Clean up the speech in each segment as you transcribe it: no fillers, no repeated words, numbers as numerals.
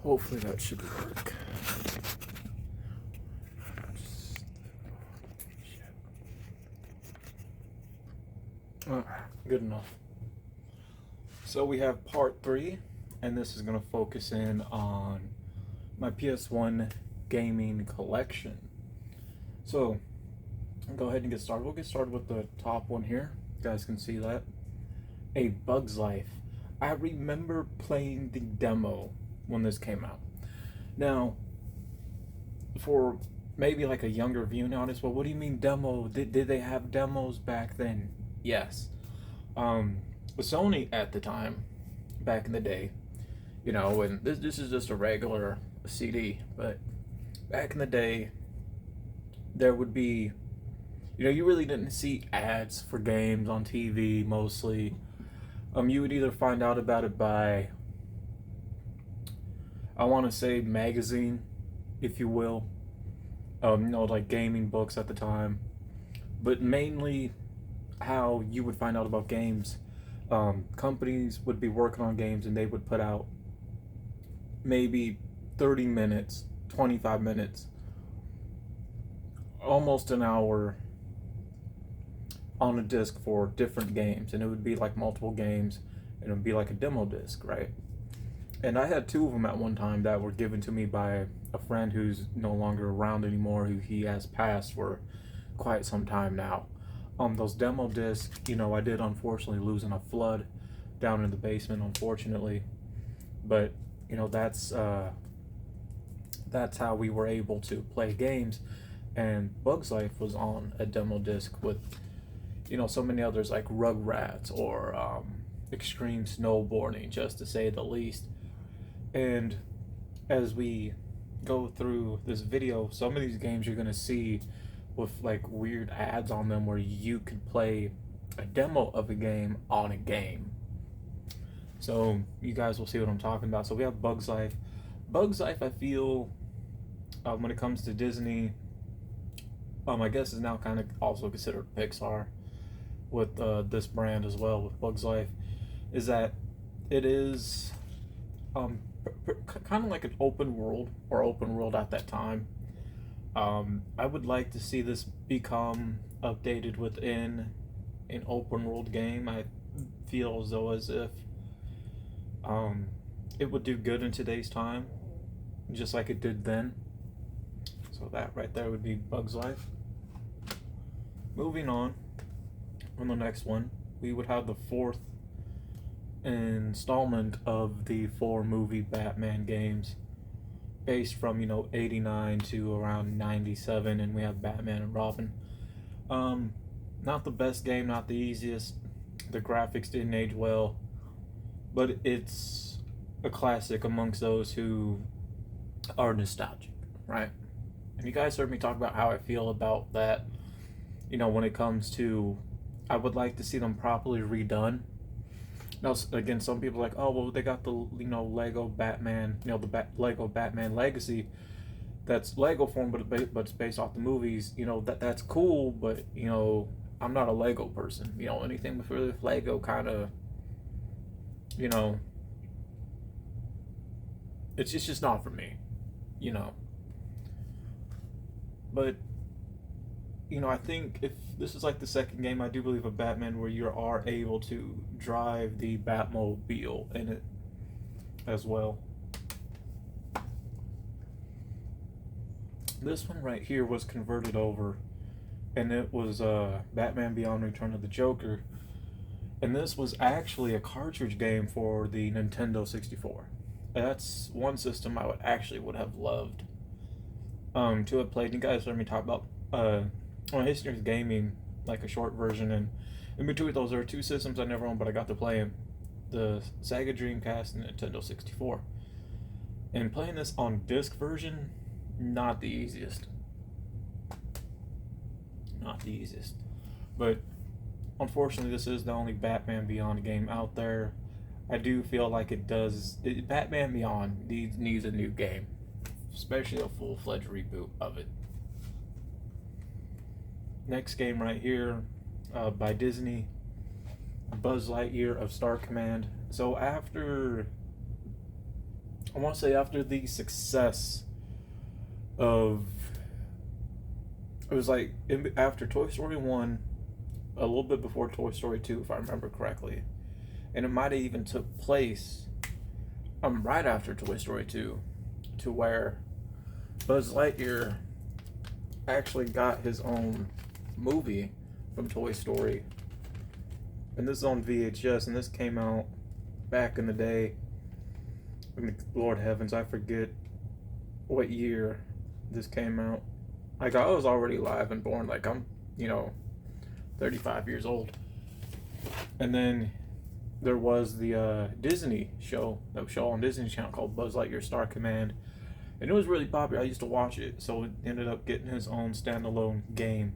Hopefully that should work. Good enough. So we have part 3, and this is going to focus in on my PS1 gaming collection. So, go ahead and get started. We'll get started with the top one here. You guys can see that. A Bug's Life. I remember playing the demo when this came out. Now, for maybe like a younger viewing audience, well, what do you mean demo? Did they have demos back then? Yes. Sony at the time, back in the day, and this is just a regular CD, but back in the day, there would be, you really didn't see ads for games on TV mostly. You would either find out about it by, I want to say, magazine, if you will, like gaming books at the time, but mainly how you would find out about games. Companies would be working on games and they would put out maybe 30 minutes, 25 minutes, almost an hour on a disc for different games, and it would be like multiple games, and it would be like a demo disc, right? And I had 2 of them at one time that were given to me by a friend who's no longer around anymore, who he has passed for quite some time now. Those demo discs, I did unfortunately lose in a flood down in the basement, unfortunately. But, that's how we were able to play games. And Bug's Life was on a demo disc with, so many others like Rugrats or Extreme Snowboarding, just to say the least. And as we go through this video, some of these games you're going to see with like weird ads on them where you could play a demo of a game on a game. So you guys will see what I'm talking about. So we have Bug's Life. Bug's Life, I feel, when it comes to Disney, I guess is now kind of also considered Pixar with this brand as well, with Bug's Life, is that it is kind of like an open world at that time. I would like to see this become updated within an open world game. I feel as though as if it would do good in today's time, just like it did then. So that right there would be Bug's Life. Moving on the next one, we would have the 4th installment of the 4 movie Batman games, based from 89 to around 97, and we have Batman and Robin. Not the best game, not the easiest. The graphics didn't age well, but it's a classic amongst those who are nostalgic, right? And you guys heard me talk about how I feel about that. When it comes to, I would like to see them properly redone. Now, again, some people are like, oh, well, they got the, Lego Batman, Lego Batman Legacy. That's Lego form, but it's based off the movies. That's cool, but, I'm not a Lego person. Anything with Lego kind of, it's just not for me, But, I think if this is like the second game, I do believe, of Batman where you are able to drive the Batmobile in it as well. This one right here was converted over, and it was Batman Beyond Return of the Joker. And this was actually a cartridge game for the Nintendo 64. That's one system I would have loved to have played. You guys heard me talk about on History of Gaming, like a short version, and in between those there are 2 systems I never owned, but I got to play them: the Sega Dreamcast and Nintendo 64. And playing this on disc version, not the easiest. Not the easiest. But unfortunately, this is the only Batman Beyond game out there. I do feel like Batman Beyond needs a new game, especially a full-fledged reboot of it. Next game right here, by Disney, Buzz Lightyear of Star Command. So after I want to say after the success of, it was like after Toy Story 1, a little bit before Toy Story 2, if I remember correctly. And it might have even took place right after Toy Story 2, to where Buzz Lightyear actually got his own movie from Toy Story. And this is on VHS, and this came out back in the day. I mean, Lord heavens, I forget what year this came out. Like, I was already alive and born. Like, I'm, 35 years old. And then there was the Disney show, on Disney Channel called Buzz Lightyear Star Command. And it was really popular. I used to watch it. So it ended up getting his own standalone game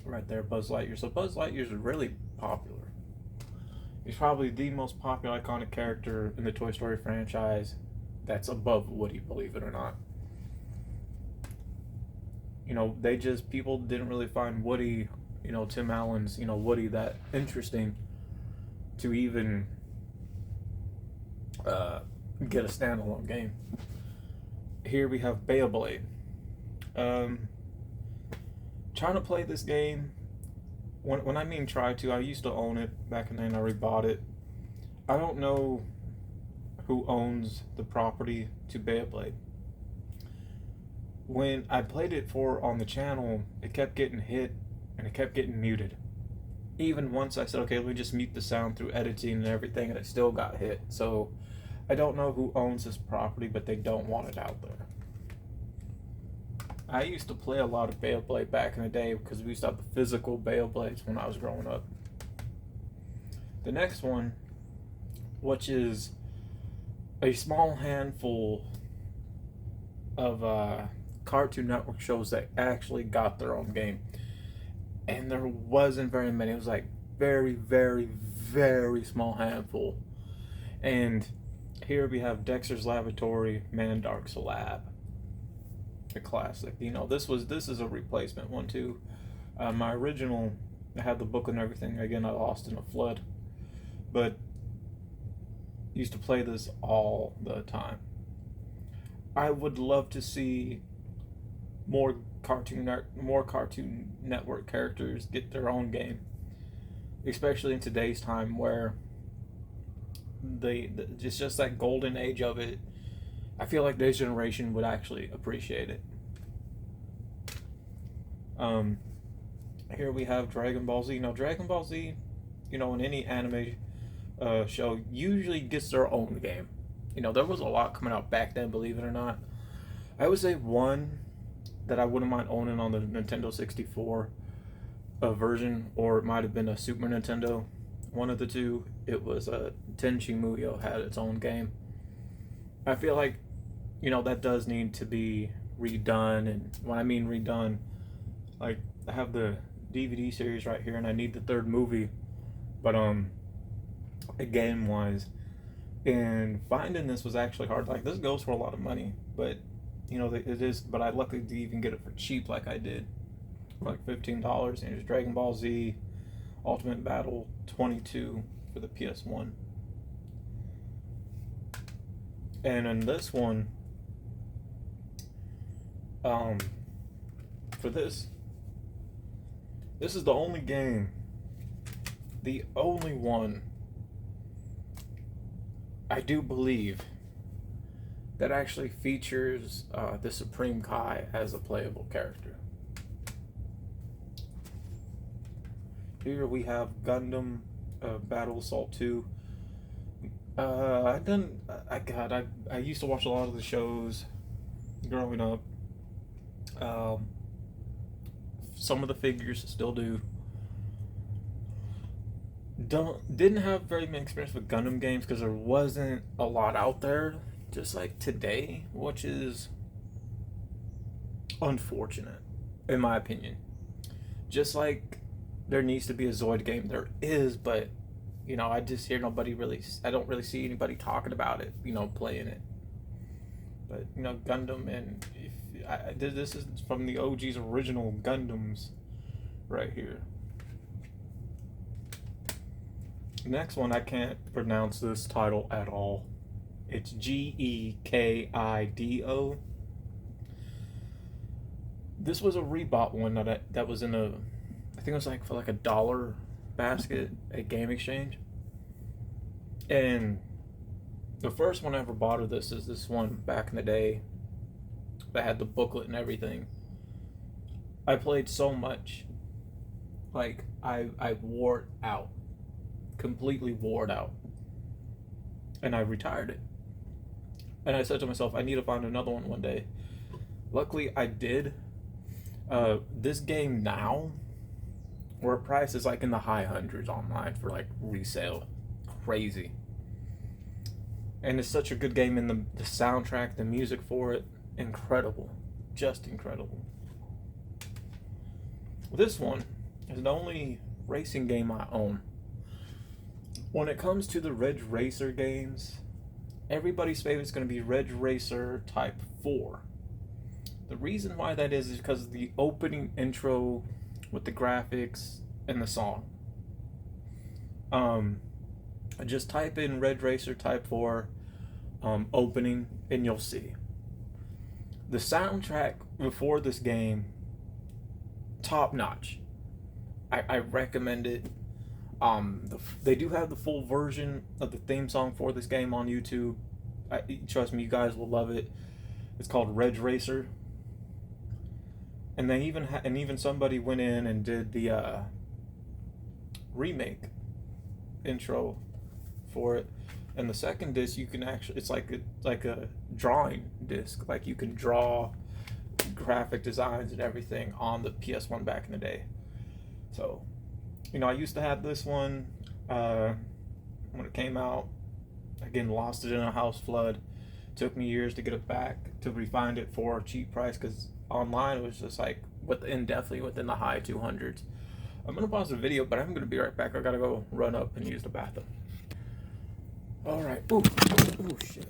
right there, Buzz Lightyear. So Buzz Lightyear is really popular. He's probably the most popular iconic character in the Toy Story franchise that's above Woody, believe it or not. People didn't really find Woody, Tim Allen's, Woody that interesting to even get a standalone game. Here we have Beyblade. Trying to play this game, when I mean try to, I used to own it back in the day and I rebought it. I don't know who owns the property to Beyblade. When I played it on the channel, it kept getting hit and it kept getting muted. Even once I said, okay, let me just mute the sound through editing and everything, and it still got hit. So I don't know who owns this property, but they don't want it out there. I used to play a lot of Beyblade back in the day because we used to have the physical Beyblades when I was growing up. The next one, which is a small handful of Cartoon Network shows that actually got their own game. And there wasn't very many. It was like very, very, very small handful. And here we have Dexter's Laboratory, Mandark's Lab. A classic. This is a replacement one too. My original, I had the book and everything. Again, I lost in a flood. But used to play this all the time. I would love to see more Cartoon Network characters get their own game, especially in today's time where it's just that golden age of it. I feel like this generation would actually appreciate it. Here we have Dragon Ball Z. Dragon Ball Z, in any anime show, usually gets their own game. There was a lot coming out back then, believe it or not. I would say one that I wouldn't mind owning on the Nintendo 64 version, or it might have been a Super Nintendo. One of the two. It was Tenchi Muyo had its own game. I feel like, that does need to be redone. And when I mean redone, like, I have the DVD series right here and I need the third movie. But, game wise, and finding this was actually hard. Like, this goes for a lot of money, but it is. But I luckily did even get it for cheap, like I did, for like $15. And it's Dragon Ball Z Ultimate Battle 22 for the PS1. And in this one, for this is the only game, the only one, I do believe, that actually features the Supreme Kai as a playable character. Here we have Gundam Battle Assault 2. I used to watch a lot of the shows growing up. Some of the figures still do. Didn't have very many experience with Gundam games because there wasn't a lot out there, just like today, which is unfortunate, in my opinion. Just like there needs to be a Zoid game, there is, but I just hear I don't really see anybody talking about it, playing it. But Gundam, and this is from the OG's original Gundams, right here. Next one, I can't pronounce this title at all. It's Gekido. This was a Rebought one that was in a, I think it was like for like $1 basket at Game Exchange. And the first one I ever bought of this is this one back in the day that had the booklet and everything. I played so much, like I wore it out, completely wore it out, and I retired it. And I said to myself, I need to find another one day. Luckily, I did. This game now, where price is like in the high hundreds online for like resale, crazy. And it's such a good game, and the soundtrack, the music for it, incredible, just incredible. This one is the only racing game I own. When it comes to the Ridge Racer games, everybody's favorite is going to be Ridge Racer Type 4. The reason why that is because of the opening intro with the graphics and the song. Just type in Ridge Racer Type 4 opening and you'll see. The soundtrack before this game, top notch. I recommend it. They do have the full version of the theme song for this game on YouTube. Trust me, you guys will love it. It's called Ridge Racer. And they even somebody went in and did the remake intro for it. And the second disc, you can actually, it's like a drawing disc. Like you can draw graphic designs and everything on the PS1 back in the day. So, I used to have this one when it came out. Again, lost it in a house flood. Took me years to get it back, to refind it for a cheap price, because online it was just like definitely within the high 200s. I'm gonna pause the video, but I'm gonna be right back. I gotta go run up and use the bathroom. All right. Ooh, shit.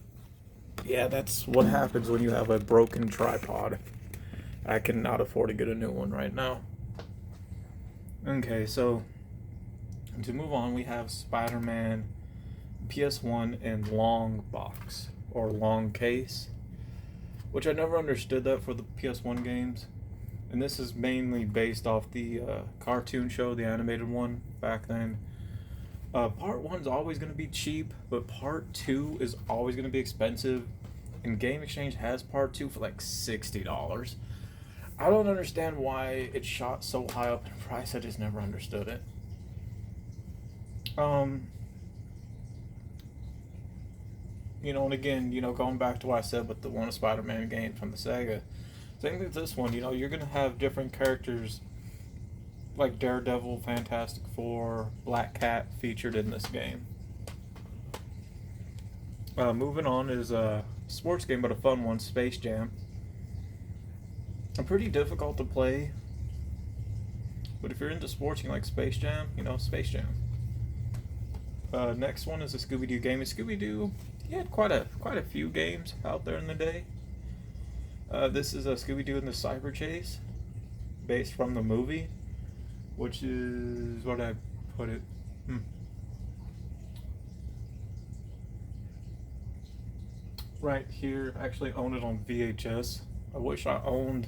Yeah, that's what happens when you have a broken tripod. I cannot afford to get a new one right now. Okay, so to move on, we have Spider-Man PS1 and long box or long case, which I never understood that for the PS1 games. And this is mainly based off the cartoon show, the animated one back then. Part 1 is always going to be cheap, but Part 2 is always going to be expensive. And Game Exchange has Part 2 for like $60. I don't understand why it shot so high up in price. I just never understood it. And again, going back to what I said with the one Spider-Man game from the Sega, same with this one. You're gonna have different characters like Daredevil, Fantastic Four, Black Cat featured in this game. Moving on is a sports game, but a fun one, Space Jam. Pretty difficult to play, but if you're into sports, you like Space Jam, Space Jam. Next one is a Scooby-Doo game. And Scooby-Doo, he had quite a few games out there in the day. This is a Scooby-Doo and the Cyber Chase, based from the movie, which is, what did I put it? Right here, I actually own it on VHS. I wish I owned,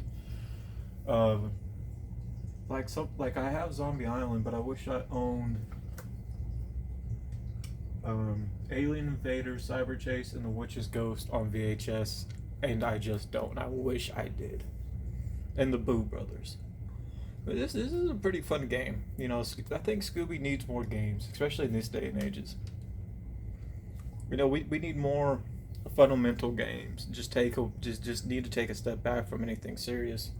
like I have Zombie Island, but I wish I owned Alien Invader, Cyber Chase, and The Witch's Ghost on VHS, and I just don't. I wish I did. And the Boo Brothers. But this is a pretty fun game. I think Scooby needs more games, especially in this day and ages. We need more fundamental games. Just need to take a step back from anything serious.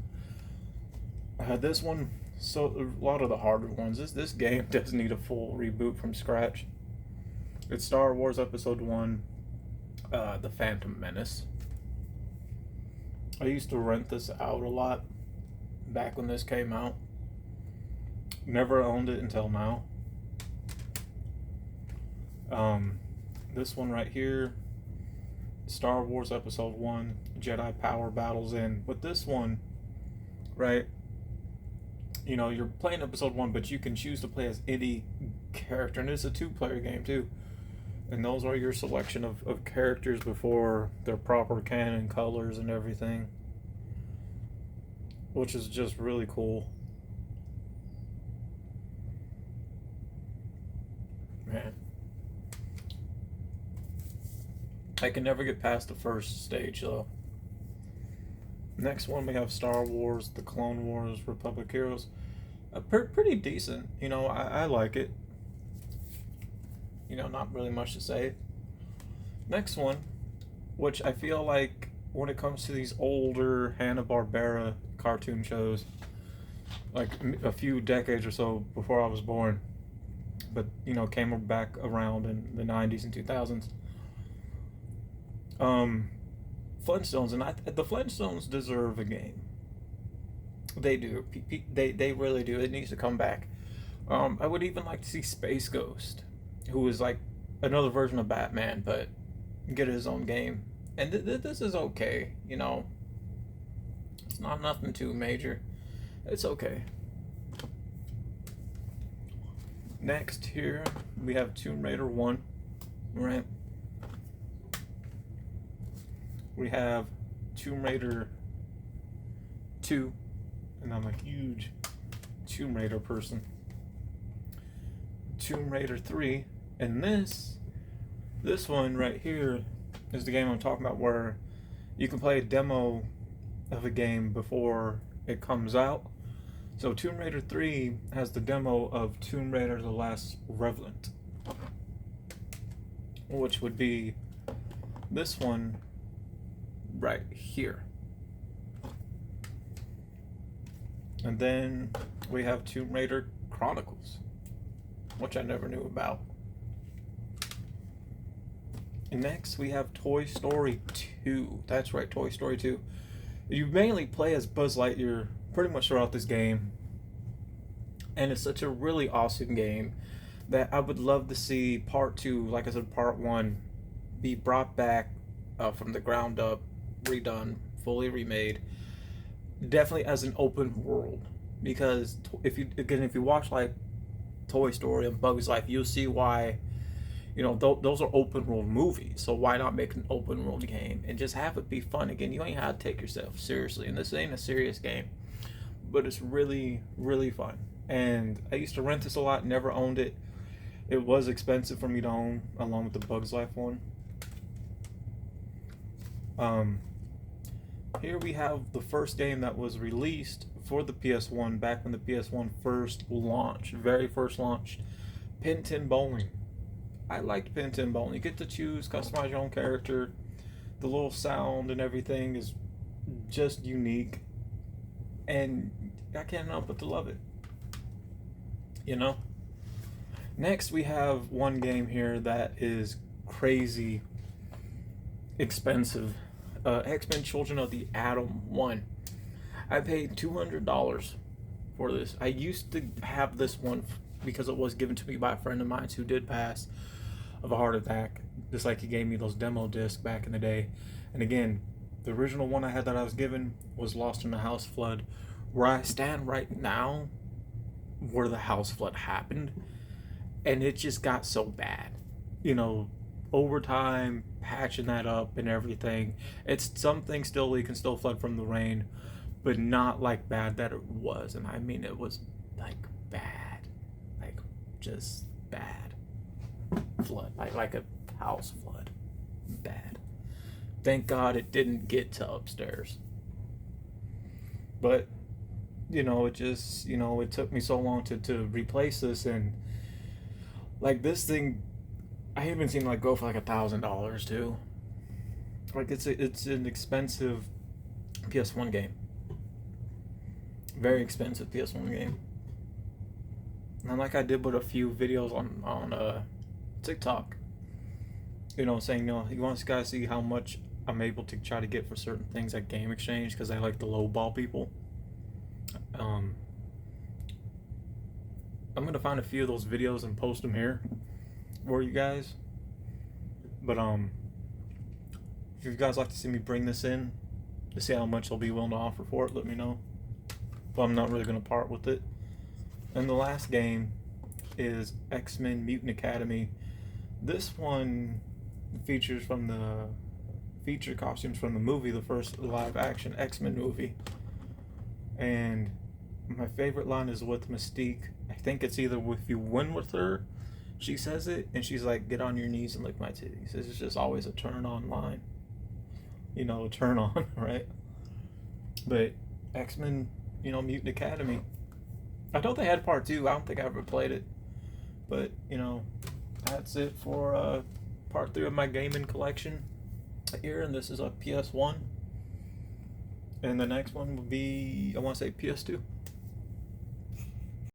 This one, so a lot of the harder ones. This game does need a full reboot from scratch. It's Star Wars Episode 1, The Phantom Menace. I used to rent this out a lot back when this came out. Never owned it until now. This one right here, Star Wars Episode 1, Jedi Power Battles In. With this one, right, you're playing Episode 1, but you can choose to play as any character, and it's a 2-player game too. And those are your selection of characters before their proper canon colors and everything, which is just really cool. Man, I can never get past the first stage though. Next one we have Star Wars, The Clone Wars, Republic Heroes. Pretty decent, you know. I like it. You know, not really much to say. Next one, which I feel like when it comes to these older Hanna-Barbera cartoon shows, like a few decades or so before I was born, but you know, came back around in the 90s and 2000s. Flintstones, and the Flintstones deserve a game. They do. They really do. It needs to come back. I would even like to see Space Ghost, who is like another version of Batman, but get his own game. And this is okay, you know. It's not nothing too major. It's okay. Next here we have Tomb Raider 1, right? We have Tomb Raider 2, and I'm a huge Tomb Raider person. Tomb Raider 3, and this one right here is the game I'm talking about, where you can play a demo of a game before it comes out. So Tomb Raider 3 has the demo of Tomb Raider The Last Revenant, which would be this one right here. And then we have Tomb Raider Chronicles, which I never knew about. And next we have Toy Story 2. That's right, Toy Story 2. You mainly play as Buzz Lightyear pretty much throughout this game. And it's such a really awesome game that I would love to see part 2, like I said, part 1, be brought back from the ground up, redone, fully remade. Definitely as an open world, because if you watch like Toy Story and Bug's Life, you'll see why, you know, those are open world movies. So why not make an open world game and just have it be fun again? You ain't have to take yourself seriously, and this ain't a serious game, but it's really, really fun. And I used to rent this a lot, never owned it. It was expensive for me to own, along with the Bug's Life one. Here we have the first game that was released for the PS1 back when the PS1 first launched, very first launched, Pin Tin Bowling. I liked Pin Tin Bowling. You get to choose, customize your own character. The little sound and everything is just unique, and I can't help but to love it. You know? Next we have one game here that is crazy expensive. X-Men Children of the Atom 1. I paid $200 for this. I used to have this one because it was given to me by a friend of mine who did pass of a heart attack, just like he gave me those demo discs back in the day. And again, the original one I had that I was given was lost in the house flood. Where I stand right now, where the house flood happened, and it just got so bad, you know, over time, patching that up and everything. It's something still leaking, still flood from the rain, but not like bad that it was. And I mean, it was like bad, like just bad flood, like a house flood, bad. Thank God it didn't get to upstairs. But you know, it just, you know, it took me so long to replace this, and like this thing, I even seen like go for like $1,000 too. Like it's an expensive PS1 game, very expensive PS1 game. And like I did with a few videos on TikTok, you know, saying, you know, you want to guys see how much I'm able to try to get for certain things at Game Exchange, because I like to lowball people. I'm gonna find a few of those videos and post them here for you guys. But if you guys like to see me bring this in to see how much I'll be willing to offer for it, let me know. But I'm not really gonna part with it. And the last game is X-Men Mutant Academy, This one features from the feature costumes from the movie, the first live action X-Men movie. And my favorite line is with Mystique. I think it's either if you win with her, she says it, and she's like, "Get on your knees and lick my titties." This is just always a turn on line. You know, turn on, right? But X-Men, Mutant Academy. I know they had part 2. I don't think I ever played it. But, that's it for part 3 of my gaming collection here. And this is a PS1. And the next one will be, I want to say PS2.